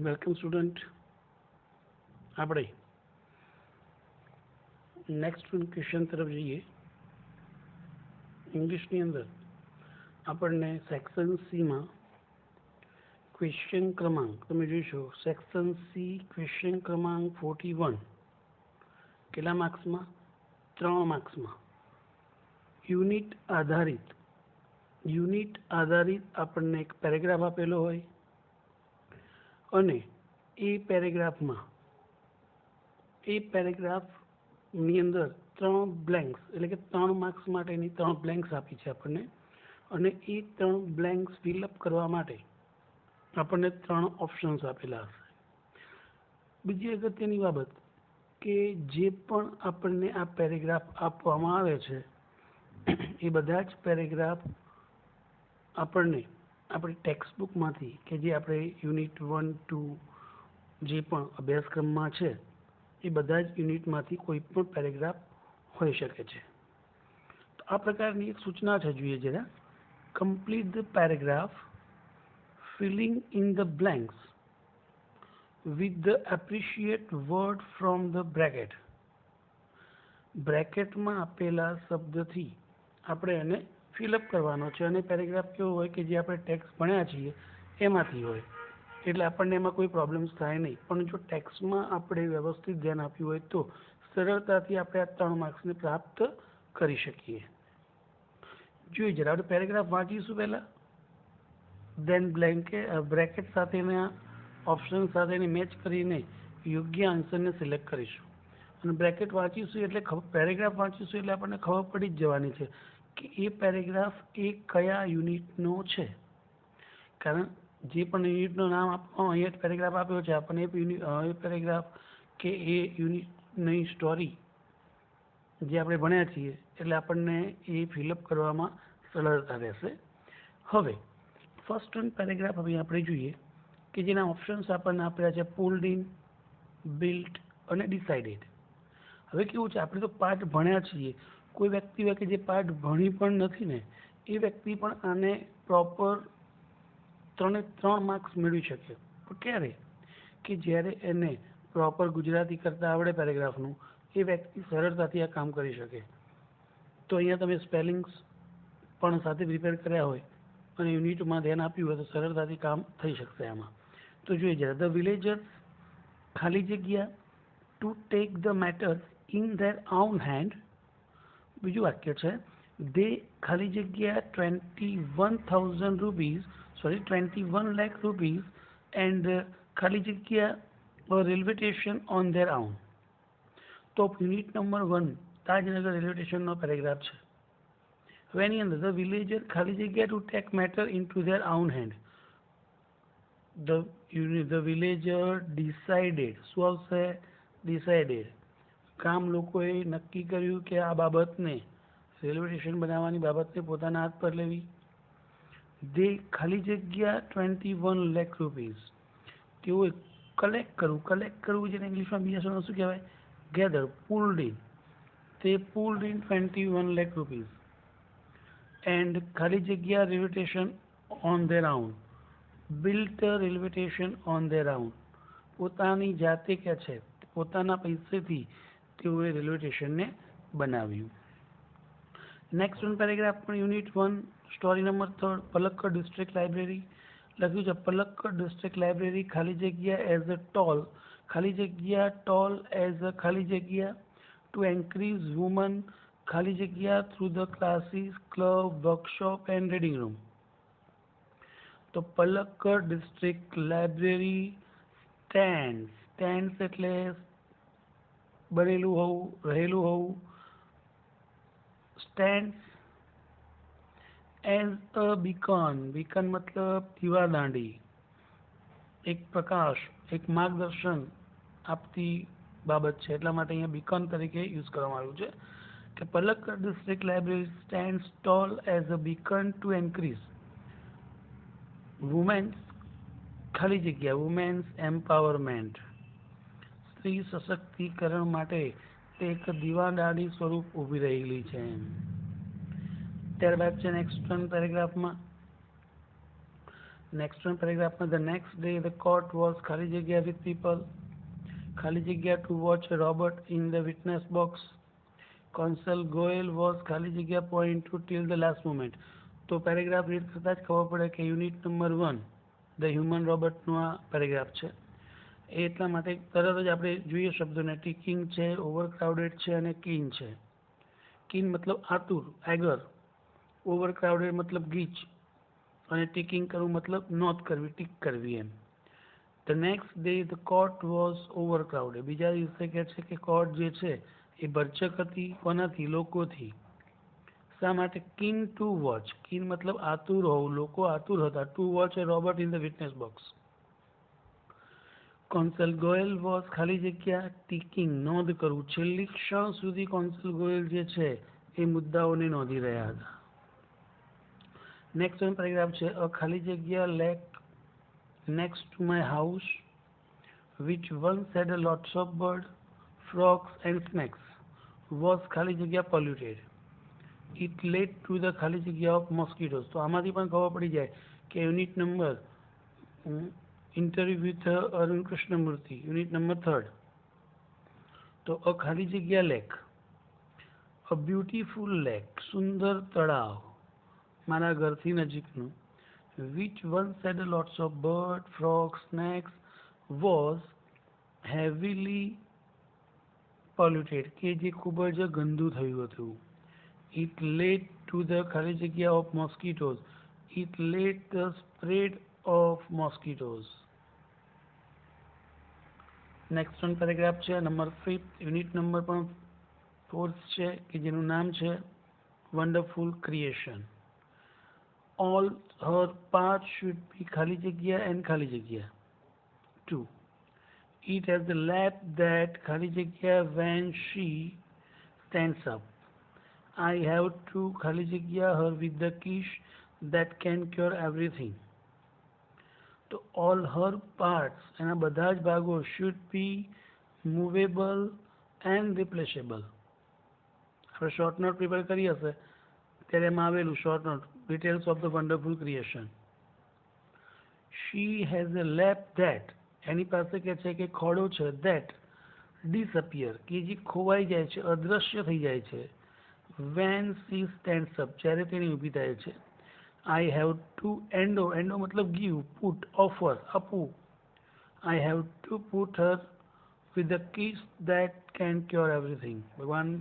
Welcome student. આપણે next question તરફ જઈએ. ઇંગ્લિશની અંદર આપણને સેક્શન સીમાં ક્વેશ્ચન ક્રમાંક તમે જોઈશો. સેક્શન સી ક્વેશ્ચન ક્રમાંક 41 કેટલા માર્ક્સમાં? 3 માર્ક્સમાં. યુનિટ આધારિત આપણને એક પેરેગ્રાફ આપેલો હોય અને એ પેરેગ્રાફની અંદર 3 બ્લેન્ક્સ એટલે કે 3 માર્ક્સ માટેની 3 બ્લેન્ક્સ આપી છે આપણને, અને એ 3 બ્લેન્ક્સ ફિલઅપ કરવા માટે આપણને 3 ઓપ્શન્સ આપેલા હશે. બીજી અગત્યની બાબત કે જે પણ આપણને આ પેરેગ્રાફ આપવામાં આવે છે એ બધા જ પેરેગ્રાફ આપણને આપણી ટેક્સ્ટ બુકમાંથી કે જે આપણે યુનિટ 1, 2 જે પણ અભ્યાસક્રમમાં છે એ બધા જ યુનિટમાંથી કોઈ પણ પેરેગ્રાફ હોઈ શકે છે. તો આ પ્રકારની એક સૂચના છે, જોઈએ જરા. Complete the paragraph filling in the blanks with the appreciate word from the bracket. બ્રેકેટમાં આપેલા શબ્દથી આપણે એને ફિલઅપ કરવાનો છે, અને પેરેગ્રાફ કેવો હોય કે જે આપણે ટેક્સ્ટ ભણ્યા છીએ એમાંથી હોય, એટલે આપણને એમાં કોઈ પ્રોબ્લેમ્સ થાય નહીં. પણ જો ટેક્સ્ટમાં આપણે વ્યવસ્થિત ધ્યાન આપ્યું હોય તો સરળતાથી આપણે આ 3 માર્ક્સને પ્રાપ્ત કરી શકીએ. જોઈએ જરા આપણે પેરેગ્રાફ વાંચીશું પહેલાં, દેન બ્રેકેટ સાથેના ઓપ્શન સાથેની મેચ કરીને યોગ્ય આન્સરને સિલેક્ટ કરીશું. અને બ્રેકેટ વાંચીશું એટલે પેરેગ્રાફ વાંચીશું એટલે આપણને ખબર પડી જ જવાની છે કે એ પેરેગ્રાફ એ કયા યુનિટનો છે. કારણ જે પણ યુનિટનું નામ આપવામાં અહીંયા પેરેગ્રાફ આપ્યો છે આપણને એ પેરેગ્રાફ કે એ યુનિટની સ્ટોરી જે આપણે ભણ્યા છીએ એટલે આપણને એ ફિલઅપ કરવામાં સરળતા રહેશે. હવે ફર્સ્ટ પેરેગ્રાફ હવે આપણે જોઈએ કે જેના ઓપ્શન્સ આપણને આપ્યા છે પુલ્ડ ઇન, બિલ્ટ અને ડિસાઇડેડ. હવે કેવું છે, આપણે તો પાઠ ભણ્યા છીએ. કોઈ વ્યક્તિ હોય કે જે પાઠ ભણી પણ નથી ને એ વ્યક્તિ પણ આને પ્રોપર 3 માર્ક્સ મેળવી શકે. પણ ક્યારે? કે જ્યારે એને પ્રોપર ગુજરાતી કરતાં આવડે પેરેગ્રાફનું, એ વ્યક્તિ સરળતાથી આ કામ કરી શકે. તો અહીંયા તમે સ્પેલિંગ્સ પણ સાથે પ્રિપેર કર્યા હોય અને યુનિટમાં ધ્યાન આપ્યું હોય તો સરળતાથી કામ થઈ શકશે આમાં. તો જોઈએ જરા. ધ વિલેજર્સ ખાલી જગ્યા to take the matters in their own hand. બીજું વાક્ય છે દે ખાલી જગ્યા 21 લાખ રૂપીઝ એન્ડ ખાલી જગ્યા railway station on their own. તો યુનિટ નંબર 1 તાજનગર રેલવે સ્ટેશનનો પેરેગ્રાફ છે. હવે એની અંદર ધ વિલેજર ખાલી જગ્યા to take matter into their own hand. The villager decided. શું આવશે? ડિસાઇડેડ. ગામ લોકોએ નક્કી કર્યું કે આ બાબતને, રેલવે સ્ટેશન બનાવવાની બાબતને પોતાના હાથ પર લેવી. દે ખાલી જગ્યા 21 લાખ રૂપીઝ. તેઓએ કલેક્ટ કરવું જેને ઇંગ્લિશમાં બીજા શબ્દમાં શું કહેવાય? Gather, pulled in. તે pulled in 21 lakh rupees and ખાલી જગ્યા railway station on their own. Built railway station on their own. પોતાની જાતે કે છે, પોતાના પૈસેથી તેઓએ રેલવે સ્ટેશનને બનાવ્યું. નેક્સ્ટ પેરેગ્રાફ પણ unit 1 story number 3 Palakkad district library. લખ્યું છે પલક્કડ ડિસ્ટ્રિક્ટ લાઇબ્રેરી ખાલી જગ્યા એઝ અ ટોલ, ખાલી જગ્યા ટોલ એઝ અ ખાલી જગ્યા ટુ એન્કરેજ વુમન ખાલી જગ્યા through the classes, club, workshop and reading room. તો પલક્કડ ડિસ્ટ્રિક્ટ લાઇબ્રેરી સ્ટેન્ડ્સ એટલે બનેલું હોવું, રહેલું હોવું. સ્ટેન્ડ્સ એઝ અ બીકન મતલબ દીવાદાંડી, એક પ્રકાશ, એક માર્ગદર્શન આપતી બાબત છે, એટલા માટે અહીંયા બીકન તરીકે યુઝ કરવામાં આવ્યું છે કે Palakkad district library stands tall as a beacon to encourage women's ખાલી જગ્યા વુમેન્સ એમ્પાવરમેન્ટ. સ્ત્રી સશક્તિકરણ માટે તે એક દીવાદાંડી સ્વરૂપ ઊભી રહેલી છે. ત્યારબાદ છે નેક્સ્ટ પેરેગ્રાફમાં નેક્સ્ટ વન પેરેગ્રાફમાં the next day the court was ખાલી જગ્યા વિથ પીપલ, ખાલી જગ્યા to watch Robert in the witness box, counsel Goyal was ખાલી જગ્યા point to till the last moment. તો પેરેગ્રાફ રીડ કરતાં જ ખબર પડે કે યુનિટ નંબર 1 ધ હ્યુમન રોબોટનું આ પેરેગ્રાફ છે. એ એટલા માટે તરત જ આપણે જોઈએ શબ્દોને, ટીકિંગ છે, ઓવરક્રાઉડેડ છે અને ક્લીન છે. ક્લીન મતલબ આતુર, એગર, ઓવરક્રાઉડેડ મતલબ ગીચ, અને ટીકિંગ કરવું મતલબ નોંધ કરવી, ટીક કરવી એમ. The next day the court was overcrowded. બીજા દિવસે કહે છે કે કોર્ટ જે છે એ ભરચક હતી, કોનાથી? લોકોથી. શા માટે? Keen two watch. કીન મતલબ આતુર હોવું, લોકો આતુર હતા. To watch a Robert in the witness box. Counsel Goyal was ખાલી જગ્યા ટીકિંગ, નોંધ કરવું. છેલ્લી ક્ષણ સુધી કોન્સલ ગોયલ જે છે એ મુદ્દાઓને નોંધી રહ્યા હતા. નેક્સ્ટ પેરેગ્રાફ છે અ ખાલી જગ્યા lake next to my house which once had a lots of bird, frogs and snakes was ખાલી જગ્યા polluted. It led to the ખાલી જગ્યા of mosquitoes. તો આમાંથી પણ ખબર પડી જાય કે unit number interview with Arun Krishnamurthy, unit number 3. તો અ ખાલી જગ્યા લેક, અ બ્યુટીફુલ લેક, સુંદર તળાવ, મારા ઘરથી નજીકનું. which once had a lots of bird, frogs, snakes was heavily polluted, કે જે ખૂબ જ ગંદુ થયું હતું. It led to the ખાલી જગ્યા of mosquitoes. It led the spread of mosquitoes. Next one paragraph છે નંબર 5, યુનિટ નંબર પણ 4 છે કે જેનું નામ છે wonderful creation. All her parts should be ખાલી જગ્યા and ખાલી જગ્યા 2. It has the lap that ખાલી જગ્યા when she stands up. I have to ખાલી જગ્યા her with the kiss that can cure everything. તો all her parts, એના બધા જ ભાગો should be movable and replaceable. આપણે શોર્ટ નોટ પ્રિપેર કરી હશે ત્યારે એમાં આવેલું short note, details of the wonderful creation. She has a lap that, એની પાસે કે છે કે ખોડો છે, that disappear, કે જે ખોવાઈ જાય છે, અદૃશ્ય થઈ જાય છે. when she stands up, જ્યારે તેની ઊભી થાય છે. I have to endo, endo મતલબ give, put, offer, આપવું. I have to put her with a kiss that can cure everything. ભગવાન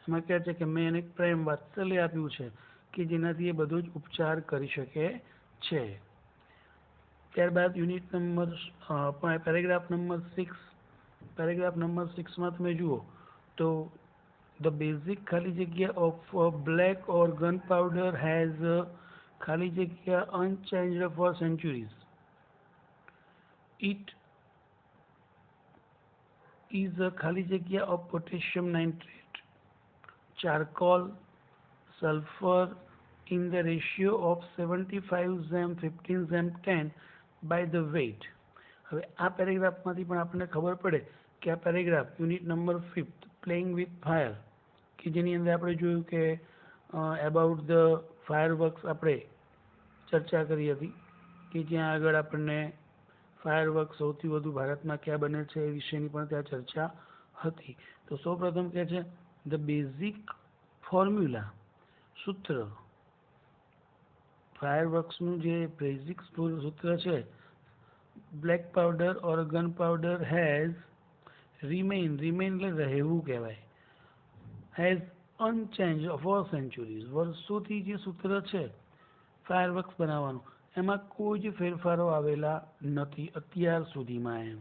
એમાં કહે છે કે મેં એને પ્રેમ વાત્સલ્ય આપ્યું છે કે જેનાથી એ બધો જ ઉપચાર કરી શકે છે. ત્યારબાદ unit number paragraph number 6. Paragraph number 6માં તમે જુઓ તો ધ બેઝિક ખાલી જગ્યા of black or gunpowder has ખાલી જગ્યા unchanged for centuries. It is a ખાલી જગ્યા of potassium nitrate, charcoal, sulfur in the ratio of 75 zam 15 zam 10 by the weight. હવે આ પેરેગ્રાફમાંથી પણ આપણને ખબર પડે કે આ paragraph unit number 5 playing with fire કે જેની અંદર આપણે જોયું કે એબાઉટ ધ ફાયરવર્ક્સ આપણે ચર્ચા કરી હતી કે જ્યાં આગળ આપણને ફાયરવર્ક્સ સૌથી વધુ ભારતમાં ક્યાં બને છે એ વિશેની પણ ત્યાં ચર્ચા હતી. તો સૌપ્રથમ કહે છે ધ બેઝિક ફોર્મ્યુલા, સૂત્ર, ફાયરવર્ક્સનું જે બેઝિક સૂત્ર છે, black powder or gunpowder has remain, remain એટલે રહેવું કહેવાય, હેઝ અનચેન્જ ફોર સેન્ચુરીઝ, વર્ષોથી જે સૂત્ર છે ફાયરવર્ક્સ બનાવવાનું એમાં કોઈ જ ફેરફારો આવેલા નથી અત્યાર સુધીમાં એમ.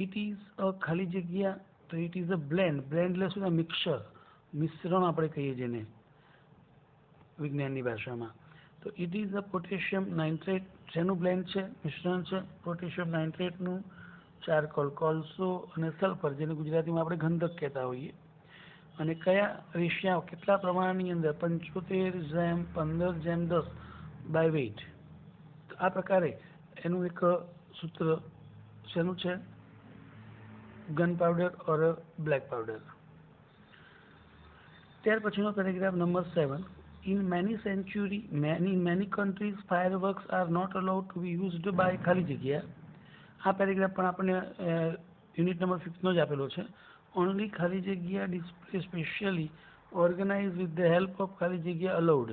ઇટ ઇઝ અ ખાલી જગ્યા, તો it is a blend, blend એટલે શું? મિક્સર, મિશ્રણ આપણે કહીએ જેને વિજ્ઞાનની ભાષામાં. તો it is a potassium nitrate, શેનું બ્લેન્ડ છે? મિશ્રણ છે પોટેશિયમ નાઇટ્રેટનું, ચારકોલ, કોલસો અને સલ્ફર, જેને ગુજરાતીમાં આપણે ગંધક કહેતા હોઈએ. અને કયા રેશિયા, કેટલા પ્રમાણની અંદર? 75 જેમ 15 જેમ 10 બાય વેઇટ. આ પ્રકારે એનું એક સૂત્ર શેનું છે? ગન પાવડર ઓર બ્લેક પાવડર. ત્યાર પછીનો paragraph number 7. In many countries fireworks are not allowed to be used by ખાલી જગ્યા. આ પેરેગ્રાફ પણ આપણને યુનિટ નંબર 6 નો જ આપેલો છે. ઓનલી ખાલી જગ્યા display specially organise with the help of ખાલી જગ્યા અલાઉડ.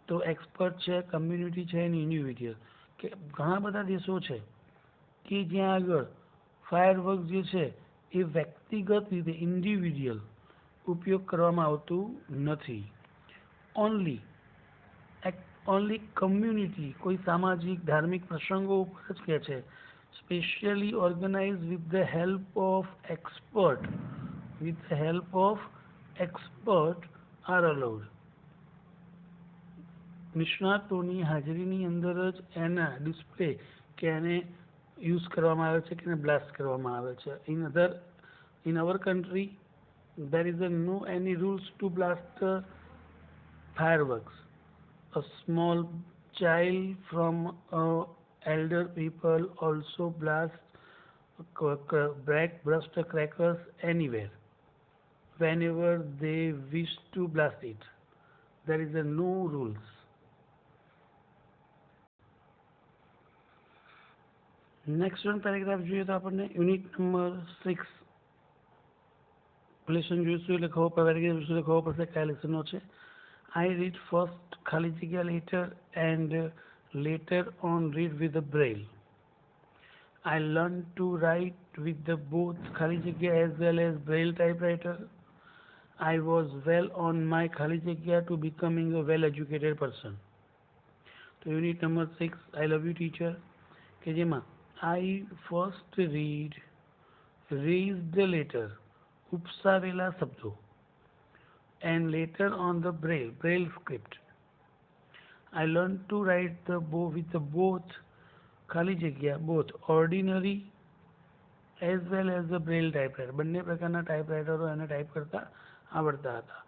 તો એક્સપર્ટ છે, કમ્યુનિટી છે અને ઇન્ડિવિજ્યુઅલ, કે ઘણા બધા દેશો છે કે જ્યાં આગળ ફાયરવર્ક જે છે એ વ્યક્તિગત રીતે ઇન્ડિવિજ્યુઅલ ઉપયોગ કરવામાં આવતું નથી. ઓનલી કમ્યુનિટી કોઈ સામાજિક ધાર્મિક પ્રસંગો ઉપર જ કહે છે. Specially organise with the help of expert are allowed. નિષ્ણાતોની હાજરીની અંદર જ એના ડિસ્પ્લે કે એને યુઝ કરવામાં આવે છે કે એને બ્લાસ્ટ કરવામાં આવે છે. In our country there is no any rules to blast fireworks. A small child from elder people also burst crackers anywhere whenever they wish to blast it. There is no rules. Next one paragraph જોઈએ તો આપણને unit number 6 lesson જોઈશું એટલે ખબર paragraph જોઈશું એટલે ખબર પડશે કયા લેસનનો છે. I read first ખાલી જગ્યા later on read with the braille. I learned to write with the both ખાલી જગ્યા as well as braille typewriter. I was well on my ખાલી જગ્યા to becoming a well educated person. તો unit number 6 I love you teacher, કે જેમાં I first read the letter ઉપસાવેલા શબ્દો and later on the braille script. I learned to write with the both ખાલી જગ્યા both ordinary as well as the braille typewriter. બંને પ્રકારના ટાઈપરાઇટરો એને type કરતા આવડતા હતા.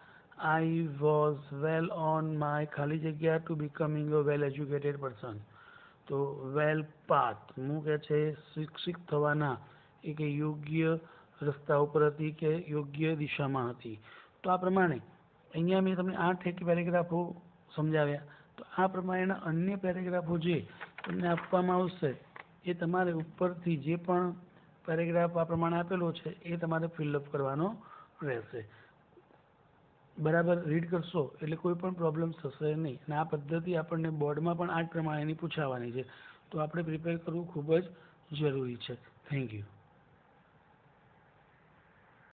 I was well on my ખાલી જગ્યા to becoming a well educated person. તો well path હું કહે છે શિક્ષિત થવાના એ કે યોગ્ય રસ્તા ઉપર હતી કે યોગ્ય દિશામાં હતી. તો આ પ્રમાણે અહીંયા મેં તમને 8 પેરેગ્રાફો સમજાવ્યા. તો આ પ્રમાણેના અન્ય પેરેગ્રાફો જે તમને આપવામાં આવશે એ તમારે ઉપરથી જે પણ પેરેગ્રાફ આ પ્રમાણે આપેલો છે એ તમારે ફિલઅપ કરવાનો રહેશે. બરાબર રીડ કરશો એટલે કોઈ પણ પ્રોબ્લેમ થશે નહીં. અને આ પદ્ધતિ આપણને બોર્ડમાં પણ આ જ પ્રમાણેની પૂછાવાની છે. તો આપણે પ્રિપેર કરવું ખૂબ જ જરૂરી છે. Thank you.